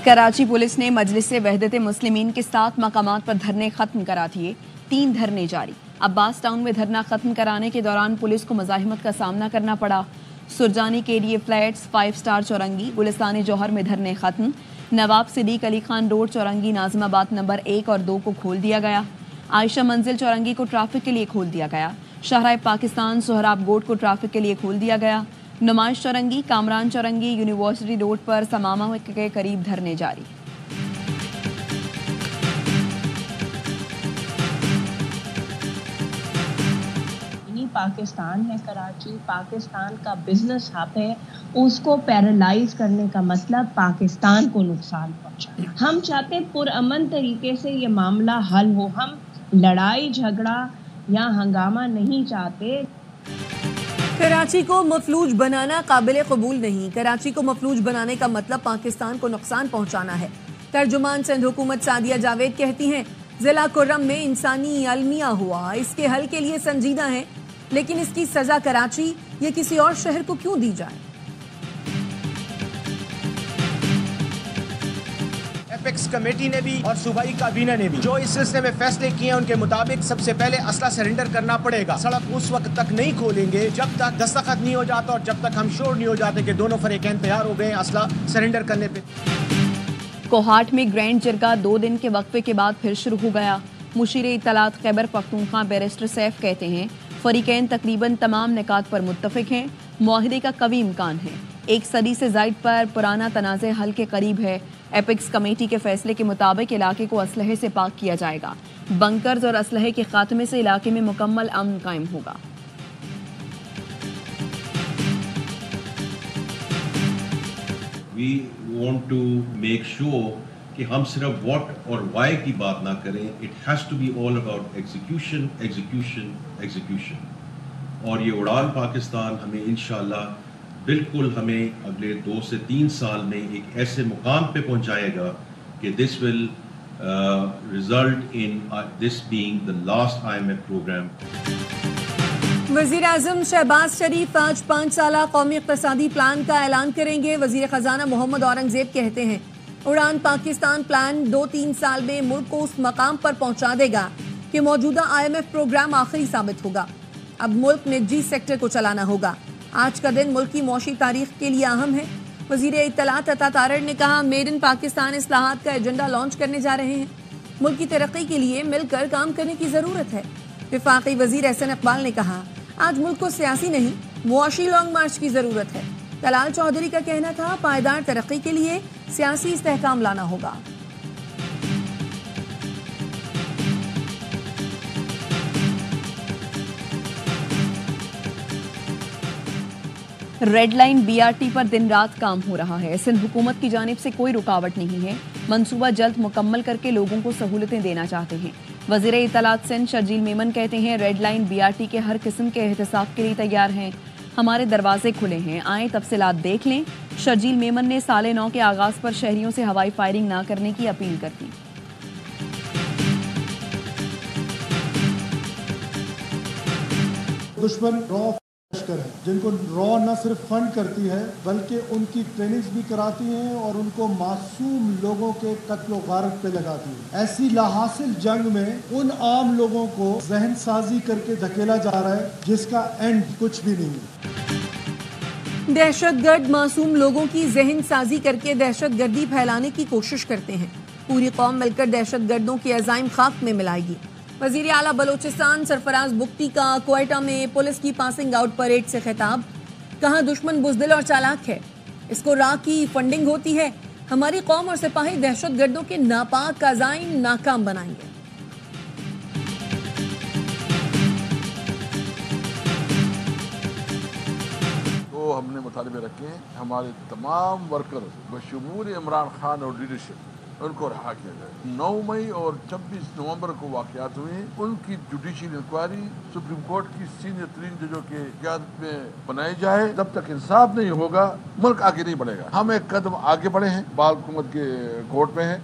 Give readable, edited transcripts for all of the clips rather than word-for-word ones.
Karachi police ने मजलिस वहदत मुस्लिमीन के 7 मकामात पर धरने खत्म करा दिए। 3 धरने जारी। अब्बास टाउन में धरना खत्म कराने के दौरान पुलिस को मज़ाहिमत का सामना करना पड़ा। सुरजानी के लिए फ्लैट्स 5 स्टार चौरंगी गुलिस्तान जौहर में धरने खत्म। नवाब सिद्दीक अली खान रोड चौरंगी नाज़िमाबाद नंबर 1 और 2 को खोल दिया गया। आयशा मंजिल चौरंगी को ट्रैफिक के लिए खोल दिया गया। शाहराह पाकिस्तान सोहराब गोड को ट्रैफिक के लिए खोल दिया गया। नुमाइश चौरंगी कामरान चौरंगी यूनिवर्सिटी रोड पर समामा के करीब धरने जारी। पाकिस्तान है कराची, पाकिस्तान का बिजनेस हब है, उसको पैरालाइज करने का मतलब पाकिस्तान को नुकसान पहुंचाना। हम चाहते हैं पुरअमन तरीके से ये मामला हल हो, हम लड़ाई झगड़ा या हंगामा नहीं चाहते। कराची को मफलूज बनाना काबिल कबूल नहीं। कराची को मफलूज बनाने का मतलब पाकिस्तान को नुकसान पहुंचाना है। तर्जुमान सिंध हुकूमत सादिया जावेद कहती हैं, जिला कुर्रम में इंसानी अलमिया हुआ, इसके हल के लिए संजीदा है, लेकिन इसकी सजा कराची या किसी और शहर को क्यों दी जाए। एपेक्स कमेटी ने भी और सूबाई काबीना ने भी जो इस सिलसिले में फैसले किए हैं, उनके मुताबिक सबसे पहले असला सरेंडर करना पड़ेगा। सड़क उस वक्त तक नहीं खोलेंगे जब तक दस्तखत नहीं हो जाता और जब तक हम श्योर नहीं हो जाते कि दोनों फरीकैन तैयार हो गए असला सरेंडर करने पे। कोहाट में ग्रैंड जिरगा 2 दिन के वक्फे के बाद फिर शुरू हो गया। मुशीर इत्तलात खैबर पख्तूनख्वा बैरिस्टर सैफ कहते हैं, फरीकैन तकरीबन तमाम निकात पर मुत्तफिक हैं। मुआहिदे का कवी इम्कान है। 1 सदी से ज़ायद पर पुराना तनाज़े हल के करीब है। एपेक्स कमेटी के फैसले के मुताबिक इलाके को असलहे से पाक किया जाएगा। बंकर्स और असलहे के खात्मे से इलाके में मुकम्मल अमन कायम होगा। We want to make sure कि हम सिर्फ what और why की बात ना करें। It has to be all about execution, execution, execution। और ये उड़ान पाकिस्तान हमें इंशाल्लाह बिल्कुल हमें अगले 2 से 3 साल में एक ऐसे मुकाम पे पहुंचाएगा कि this will result in this being the last IMF program। वज़ीर आज़म शहबाज शरीफ आज 5 साला कौमी इक़्तिसादी प्लान का ऐलान करेंगे। वज़ीर ख़जाना मोहम्मद औरंगज़ेब कहते हैं, उड़ान पाकिस्तान प्लान 2-3 साल में मुल्क को उस मकाम पर पहुंचा देगा कि मौजूदा IMF प्रोग्राम आखिरी साबित होगा। अब मुल्क ने निजी सेक्टर को चलाना होगा। आज का दिन मुल्क की मौशी तारीख के लिए अहम है। वज़ीर इत्तलात अता तारड़ ने कहा, मेड इन पाकिस्तान इस्लाहात का एजेंडा लॉन्च करने जा रहे हैं। मुल्क की तरक्की के लिए मिलकर काम करने की ज़रूरत है। वफाकी वज़ीर एहसन इकबाल ने कहा, आज मुल्क को सियासी नहीं मुआशी लॉन्ग मार्च की ज़रूरत है। तलाल चौधरी का कहना था, पायदार तरक्की के लिए सियासी इस्तेहकाम लाना होगा। रेड लाइन BRT पर दिन रात काम हो रहा है। सिंध हुकूमत की जानिब से कोई रुकावट नहीं है। मंसूबा जल्द मुकम्मल करके लोगों को सहूलतें देना चाहते हैं। वज़ीर इत्तलात सिंध शर्जील मेमन कहते हैं, रेड लाइन BRT के हर किस्म के एहतसाब के लिए तैयार हैं। हमारे दरवाजे खुले हैं, आए तफसीलात देख लें। शर्जील मेमन ने साले 9 के आगाज़ पर शहरियों से हवाई फायरिंग ना करने की अपील कर दी। दुश्मन रॉ लश्कर है, जिनको रॉ न सिर्फ फंड करती है बल्कि उनकी ट्रेनिंग्स भी कराती हैं और उनको मासूम लोगों के कत्ल गारत पे लगाती है। ऐसी लाहासिल जंग में उन आम लोगों को जहन साजी करके धकेला जा रहा है जिसका एंड कुछ भी नहीं है। दहशतगर्द मासूम लोगों की जहन साजी करके दहशतगर्दी फैलाने की कोशिश करते हैं। पूरी कौम मिलकर दहशतगर्दों के अज़ाइम खाक में मिलाएगी। वज़ीर आला बलोचिस्तान सरफराज बुख्ती का क्वेटा में पुलिस की पासिंग आउट परेड से खिताब। कहा, दुश्मन बुज़दिल और चालाक है, इसको राह की फंडिंग होती है। हमारी कौम और सिपाही दहशतगर्दों के नापाक अज़ाइम नाकाम बनाएंगे। तो हमने मुतालिबे रखे हैं, हमारे तमाम वर्कर बशमूल इमरान खान और लीडरशिप उनको रहा किया जाए। 9 मई और 26 नवंबर को वाक़यात हुए, उनकी जुडिशियल इंक्वायरी सुप्रीम कोर्ट की सीनियर तरीन जजों के क़यादत में बनाई जाए। जब तक इंसाफ नहीं होगा मुल्क आगे नहीं बढ़ेगा। हम एक कदम आगे बढ़े हैं, बाल हुकूमत के कोर्ट में है।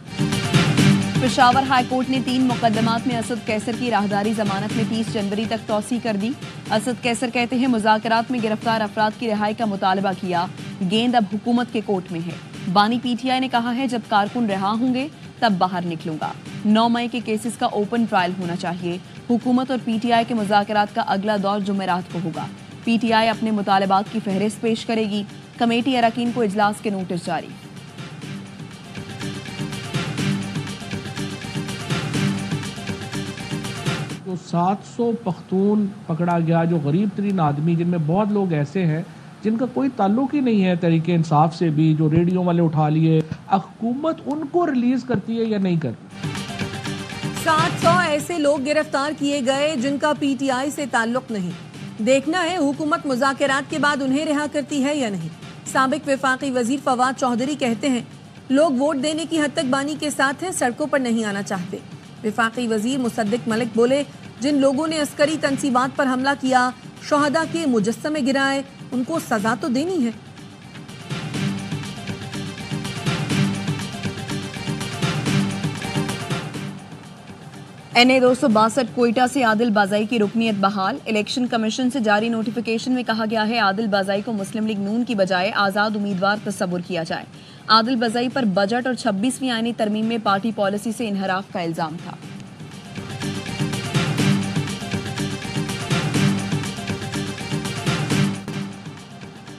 पेशावर हाई कोर्ट ने 3 मुकदमात में असद कैसर की राहदारी जमानत में 30 जनवरी तक तौसी कर दी। असद कैसर कहते हैं, मुज़ाकरात में गिरफ्तार अफराद की रिहाई का मुतालबा किया। गेंद अब हुकूमत के कोर्ट में है। بانی پی ٹی آئی نے کہا ہے جب کارکن رہا ہوں گے تب باہر نکلوں گا. 9 مئی کے کیسز کا اوپن ٹرائل ہونا چاہیے. حکومت اور پی ٹی آئی کے مذاکرات کا اگلا دور جمعرات کو ہوگا. پی ٹی آئی اپنے مطالبات کی فہرست پیش کرے گی. کمیٹی اراکین کو اجلاس کے نوٹس جاری. تو 700 پختون پکڑا گیا جو غریب ترین آدمی، جن میں بہت لوگ ایسے ہیں جن کا کوئی تعلق ہی نہیں ہے تحریک انصاف سے بھی، جو ریڈیو والے اٹھا لیے. حکومت ان کو ریلیز کرتی ہے یا نہیں کرتی؟ 700 ایسے لوگ گرفتار کیے گئے جن کا پی ٹی آئی سے تعلق نہیں. دیکھنا ہے حکومت مذاکرات کے بعد انہیں رہا کرتی ہے یا نہیں. سابق وفاقی وزیر فواد چوہدری کہتے ہیں لوگ ووٹ دینے کی حد تک بانی کے ساتھ ہیں، سڑکوں پر نہیں آنا چاہتے. وفاقی وزیر مصدق ملک بولے جن لوگوں نے عسکری تنصیبات پر حملہ کیا، شہداء کے مجسمے گرائے، ان کو سزا تو دینی ہے. NA 262 کوئٹہ سے عادل بازائی کی رکنیت بحال. الیکشن کمیشن سے جاری نوٹیفیکیشن میں کہا گیا ہے عادل بازائی کو مسلم لیگ نون کی بجائے آزاد امیدوار تصور کیا جائے. عادل بازائی پر بجٹ اور 26ویں آئینی ترمیم میں پارٹی پالیسی سے انحراف کا الزام تھا.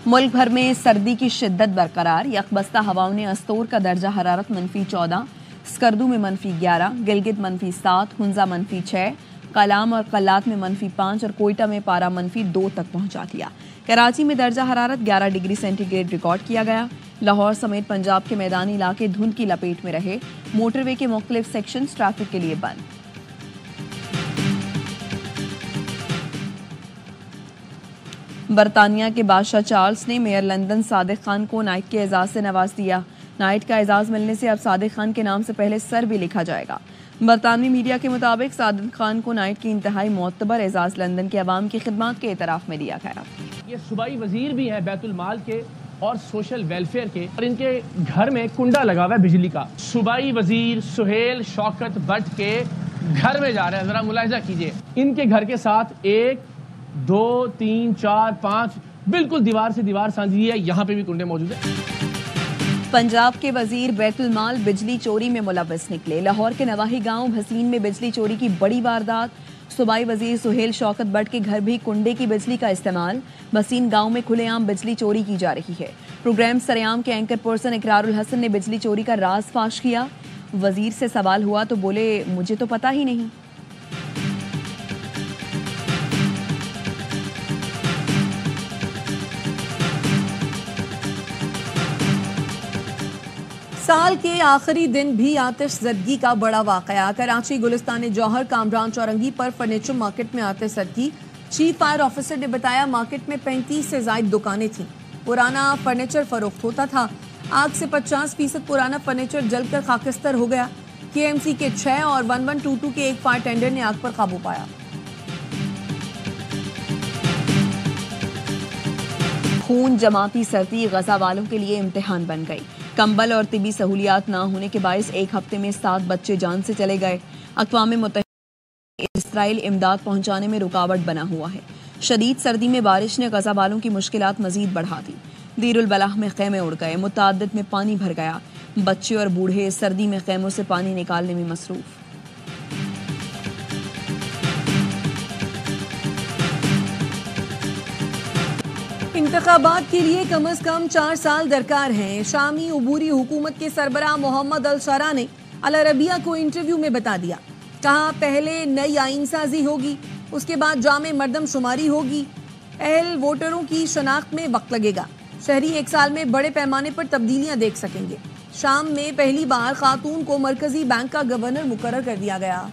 ملک بھر میں سردی کی شدت برقرار. یکبستہ ہواؤں نے استور کا درجہ حرارت -14، اسکردو میں -11، گلگت -7، ہنزا -6، کلام اور قلات میں -5 اور کوئٹہ میں پارہ -2 تک پہنچا دیا. کراچی میں درجہ حرارت 11 ڈگری سینٹی گریڈ ریکارڈ کیا گیا. لاہور سمیت پنجاب کے میدانی علاقے دھند کی لپیٹ میں رہے. موٹر وے کے مختلف سیکشنز ٹریفک کے لیے بند. برطانیہ کے بادشاہ چارلز نے میئر لندن صادق خان کو نائٹ کے اعزاز سے نواز دیا. نائٹ کا اعزاز ملنے سے اب صادق خان کے نام سے پہلے سر بھی لکھا جائے گا. برطانوی میڈیا کے مطابق صادق خان کو نائٹ کی انتہائی معتبر اعزاز لندن کے عوام کی خدمات کے اعتراف میں دیا گیا. یہ صوبائی وزیر بھی ہے بیت المال کے اور سوشل ویلفیئر کے، اور ان کے گھر میں کنڈا لگا ہوا ہے بجلی کا. صوبائی وزیر سہیل شوکت بٹ کے گھر میں جا رہے ہیں، ذرا ملاحظہ کیجئے. ان کے گھر کے ساتھ 1 2 3 4 5 بالکل دیوار سے دیوار سانجھی ہے. یہاں پہ بھی کنڈے موجود ہیں. پنجاب کے وزیر بیت المال بجلی چوری میں ملوث نکلے. لاہور کے نواحی گاؤں بھسین میں بجلی چوری کی بڑی واردات. صوبائی وزیر سہیل شوکت بٹ کے گھر بھی کنڈے کی بجلی کا استعمال. بھسین گاؤں میں کھلے عام بجلی چوری کی جا رہی ہے. پروگرام سریام کے اینکر پرسن اقرار الحسن نے بجلی چوری کا راز فاش کیا. وزیر سے سوال ہوا تو بولے مجھے تو پتہ ہی نہیں. سال کے آخری دن بھی آتش زدگی کا بڑا واقعہ. کراچی گلستان جوہر کامران چورنگی پر فرنیچر مارکیٹ میں آتش زدگی. چیف فائر آفیسر نے بتایا مارکیٹ میں 35 سے زائد دکانیں تھیں. پرانا فرنیچر فروخت ہوتا تھا. آگ سے 50% پرانا فرنیچر جل کر خاکستر ہو گیا. KMC کے 6 اور 1122 کے ایک فائر ٹینڈر نے آگ پر قابو پایا. خون جماتی سردی غزہ والوں کے لیے امتحان بن گئی. کمبل اور طبی سہولیات نہ ہونے کے باعث ایک ہفتے میں 7 بچے جان سے چلے گئے. اقوام متحدہ اسرائیل امداد پہنچانے میں رکاوٹ بنا ہوا ہے. شدید سردی میں بارش نے غزہ والوں کی مشکلات مزید بڑھا دی. دیر البلح میں خیمے اڑ گئے. متعدد میں پانی بھر گیا. بچے اور بوڑھے سردی میں خیموں سے پانی نکالنے میں مصروف. انتخابات کے لیے کم از کم 4 سال درکار ہیں. شامی عبوری حکومت کے سربراہ محمد الشرا نے العربیہ کو انٹرویو میں بتا دیا. کہا پہلے نئی آئین سازی ہوگی، اس کے بعد جامع مردم شماری ہوگی. اہل ووٹروں کی شناخت میں وقت لگے گا. شہری 1 سال میں بڑے پیمانے پر تبدیلیاں دیکھ سکیں گے. شام میں پہلی بار خاتون کو مرکزی بینک کا گورنر مقرر کر دیا گیا.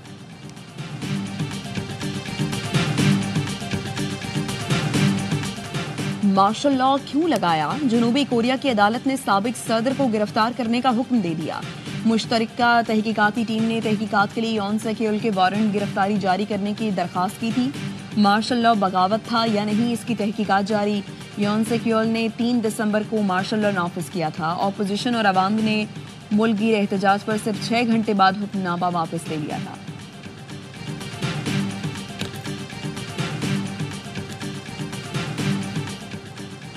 مارشل لا کیوں لگایا؟ جنوبی کوریا کی عدالت نے سابق صدر کو گرفتار کرنے کا حکم دے دیا. مشترکہ تحقیقاتی ٹیم نے تحقیقات کے لیے یون سیکیول کے وارنٹ گرفتاری جاری کرنے کی درخواست کی تھی. مارشل لا بغاوت تھا یا نہیں، اس کی تحقیقات جاری. یون سیکیول نے 3 دسمبر کو مارشل لا نافذ کیا تھا. اپوزیشن اور عوام نے ملک گیر احتجاج پر صرف 6 گھنٹے بعد حکم نامہ واپس لے لیا تھا.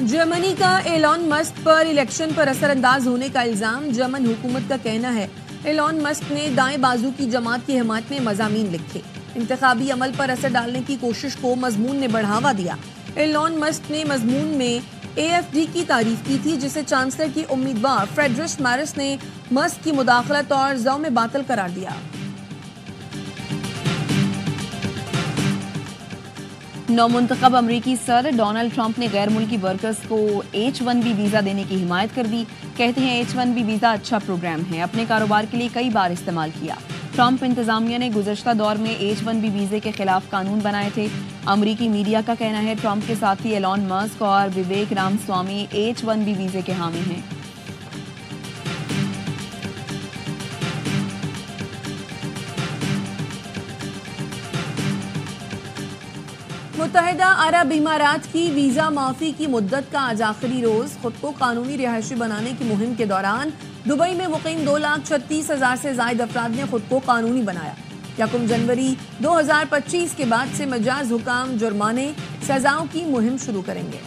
जर्मनी का एलॉन मस्क पर इलेक्शन पर असर अंदाज होने का इल्जाम। जर्मन हुकूमत का कहना है एलॉन मस्क ने दाएं बाजू की जमात की हिमायत में मज़ामीन लिखे, इंतखाबी अमल पर असर डालने की कोशिश को मजमून ने बढ़ावा दिया। एलॉन मस्क ने मजमून में AFD की तारीफ की थी, जिसे चांसलर की उम्मीदवार फ्रेडरिक मैरिस ने मस्क की मुदाखलत और ज़ौ में बातिल करार दिया। नौमुंतखब अमरीकी सदर डोनाल्ड ट्रंप ने गैर मुल्की वर्कर्स को H-1B वीज़ा देने की हिमायत कर दी। कहते हैं H-1B वीज़ा अच्छा प्रोग्राम है, अपने कारोबार के लिए कई बार इस्तेमाल किया। ट्रंप इंतजामिया ने गुज़श्ता दौर में H-1B वीज़े के खिलाफ कानून बनाए थे। अमरीकी मीडिया का कहना है ट्रंप के साथी एलॉन मस्क और विवेक रामस्वामी H-1B वीज़े के हामी हैं। मुत्तहिदा अरब इमारात की वीजा माफी की मुद्दत का आज आखिरी रोज। खुद को कानूनी रिहायशी बनाने की मुहिम के दौरान दुबई में मुकीम 2,36,000 से जायद अफराद ने खुद को कानूनी बनाया। 1 जनवरी 2025 के बाद से मजाज हुकाम जुर्माने सजाओं की मुहिम शुरू करेंगे।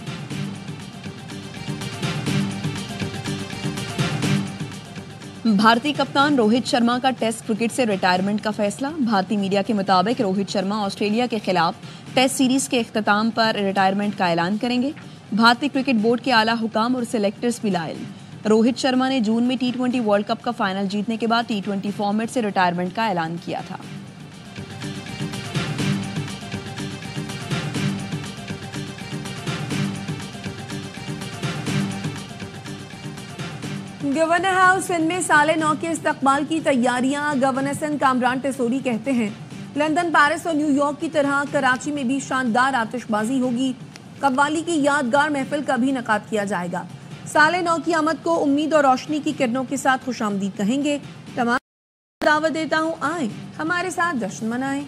भारतीय कप्तान रोहित शर्मा का टेस्ट क्रिकेट से रिटायरमेंट का फैसला। भारतीय मीडिया के मुताबिक रोहित शर्मा ऑस्ट्रेलिया के खिलाफ टेस्ट सीरीज के इख्तिताम पर रिटायरमेंट का ऐलान करेंगे। भारतीय क्रिकेट बोर्ड के आला हुकाम और सिलेक्टर्स भी लायल। रोहित शर्मा ने जून में T20 वर्ल्ड कप का फाइनल जीतने के बाद T20 फॉर्मेट से रिटायरमेंट का ऐलान किया था। गवर्नर हाउस इनमें साले 9 के इस्तकबाल की तैयारियां। गवर्नर सिंध कामरान टेसोरी कहते हैं लंदन, पेरिस और न्यूयॉर्क की तरह कराची में भी शानदार आतिशबाजी होगी। कव्वाली की यादगार महफिल का भी इनेकाद किया जाएगा। साले 9 की आमद को उम्मीद और रोशनी की किरणों के साथ खुशामदीद कहेंगे। तमाम दावत देता हूं, आए हमारे साथ जश्न मनाएं।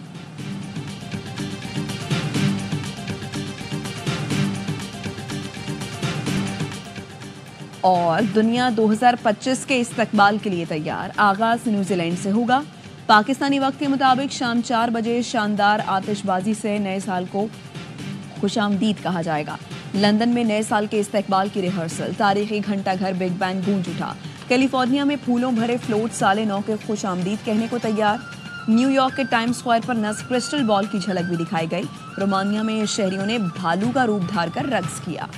और दुनिया 2025 के इस्तकबाल के लिए तैयार। आगाज न्यूजीलैंड से होगा। पाकिस्तानी वक्त के मुताबिक शाम 4 बजे शानदार आतिशबाजी से नए साल को खुशामदीद कहा जाएगा। लंदन में नए साल के इस्तकबाल की रिहर्सल, तारीखी घंटा घर बिग बैंग गूंज उठा। कैलिफोर्निया में फूलों भरे फ्लोट साले 9 के खुशामदीद कहने को तैयार। न्यूयॉर्क के टाइम्स स्क्वायर पर नस्ब क्रिस्टल बॉल की झलक भी दिखाई गई। रोमानिया में शहरियों ने भालू का रूप धार कर रक्स किया।